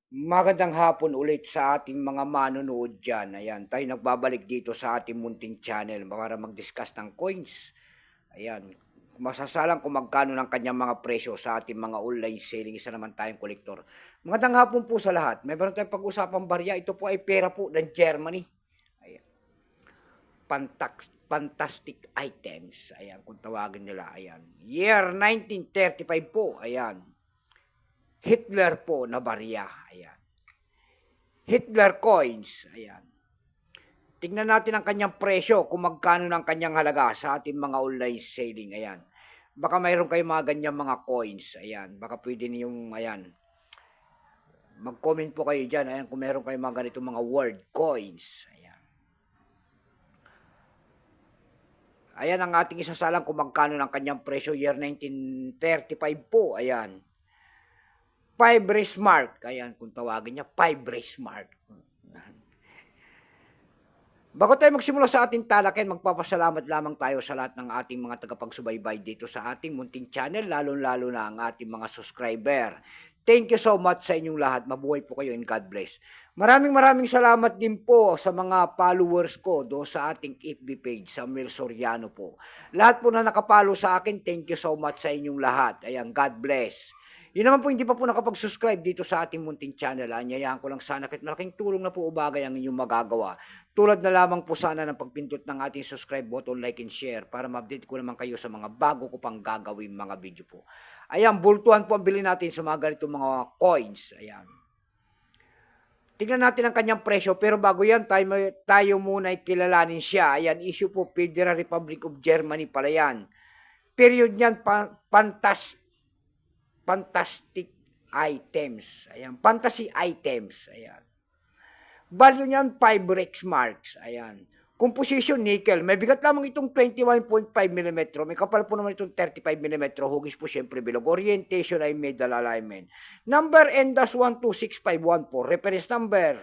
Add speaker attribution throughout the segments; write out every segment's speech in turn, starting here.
Speaker 1: Magandang hapon ulit sa ating mga manonood dyan. Ayan, tayo nagbabalik dito sa ating munting channel para mag-discuss ng coins. Ayan, masasalang kung magkano ng kanyang mga presyo sa ating mga online selling. Isa naman tayong kolektor. Magandang hapon po sa lahat. Mayroon tayong pag-usapang barya. Ito po ay pera po ng Germany. Ayan, fantastic items. Ayan, kung tawagin nila. Ayan, year 1935 po. Ayan, Hitler po na barya. Ayan. Hitler coins. Ayan. Tingnan natin ang kanyang presyo kung magkano ng kanyang halaga sa ating mga online selling. Ayan. Baka mayroon kayong mga ganyan mga coins. Ayan. Baka pwede niyong, ayan. Mag-comment po kayo dyan. Ayan, kung mayroon kayong mga ganitong mga word coins. Ayan. Ayan ang ating isasalang kung magkano ng kanyang presyo year 1935 po. Ayan. 5 race mark. Ayan, kung tawagin niya, 5 race mark. Bago tayo magsimula sa ating talakayan, magpapasalamat lamang tayo sa lahat ng ating mga tagapagsubaybay dito sa ating munting channel, lalo-lalo na ang ating mga subscriber. Thank you so much sa inyong lahat. Mabuhay po kayo and God bless. Maraming salamat din po sa mga followers ko do sa ating FB page, Samuel Soriano po. Lahat po na nakapalo sa akin, thank you so much sa inyong lahat. Ayan, God bless. Yun naman po, hindi pa po nakapag-subscribe dito sa ating munting channel. Anyayahan ko lang sana kahit malaking tulong na po o bagay ang inyong magagawa. Tulad na lamang po sana ng pagpindot ng ating subscribe button, like and share para ma-update ko naman kayo sa mga bago ko pang gagawin mga video po. Ayan, bultuhan po ang bilhin natin sa mga ganitong mga coins. Ayan. Tingnan natin ang kanyang presyo, pero bago yan, tayo muna ay kilalanin siya. Ayan, issue po, Federal Republic of Germany pala yan. Period niyan, fantastic items. Ayan, fantasy items. Ayan. Value niyan 5 Rex marks. Ayan. Composition nickel. May bigat lamang itong 21.5 mm. May kapal po naman itong 35 mm. Hugis po syempre bilog. Orientation ay medal alignment. Number NDAS126514. Reference number.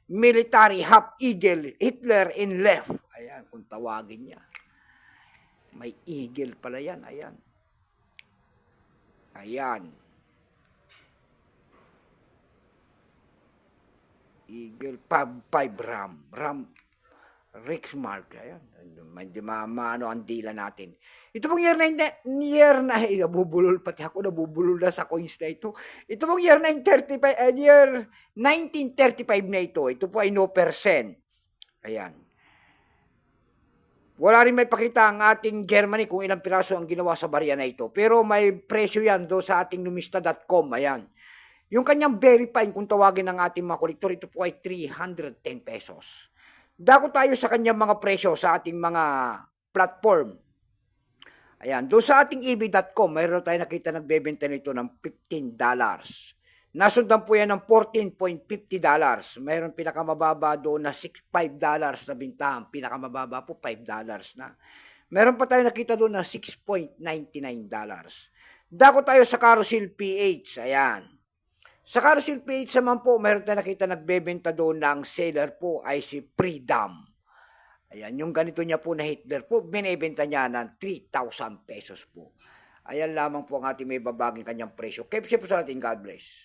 Speaker 1: Military Half Eagle. Hitler in left. Ayan, kung tawagin niya. May eagle pala yan. Ayan. Ayan. Eagle 5 RAM Rex Mark. Ayan. Hindi maano ang dila natin. Ito pong year na nabubulol pati ako, nabubulol na sa coins na ito. Ito pong year 1935 na ito. Ito po ay no percent. Ayan. Wala rin may pakita ang ating Germany kung ilang piraso ang ginawa sa barya na ito. Pero may presyo yan do sa ating numista.com. Ayan. Yung kanyang very fine, kung tawagin ng ating mga kolektor, ito po ay 310 pesos. Dako tayo sa kanyang mga presyo sa ating mga platform. Ayan. Do sa ating eb.com, mayroon tayo nakita nagbebenta nito ng $15. Nasundan po yan ng $14.50. Mayroon pinakamababa doon na $5 na bintahan. Pinakamababa po $5 na. Meron pa tayo nakita doon na $6.99. Dako tayo sa Carousel PH. Ayan. Sa Carousel PH naman po, meron tayo nakita nagbebenta doon ng seller po ay si Freedom. Ayan, yung ganito niya po na Hitler po, binibenta niya ng 3,000 pesos po. Ayan lamang po ang ating may babaging kanyang presyo. Keep safe po sa ating. God bless.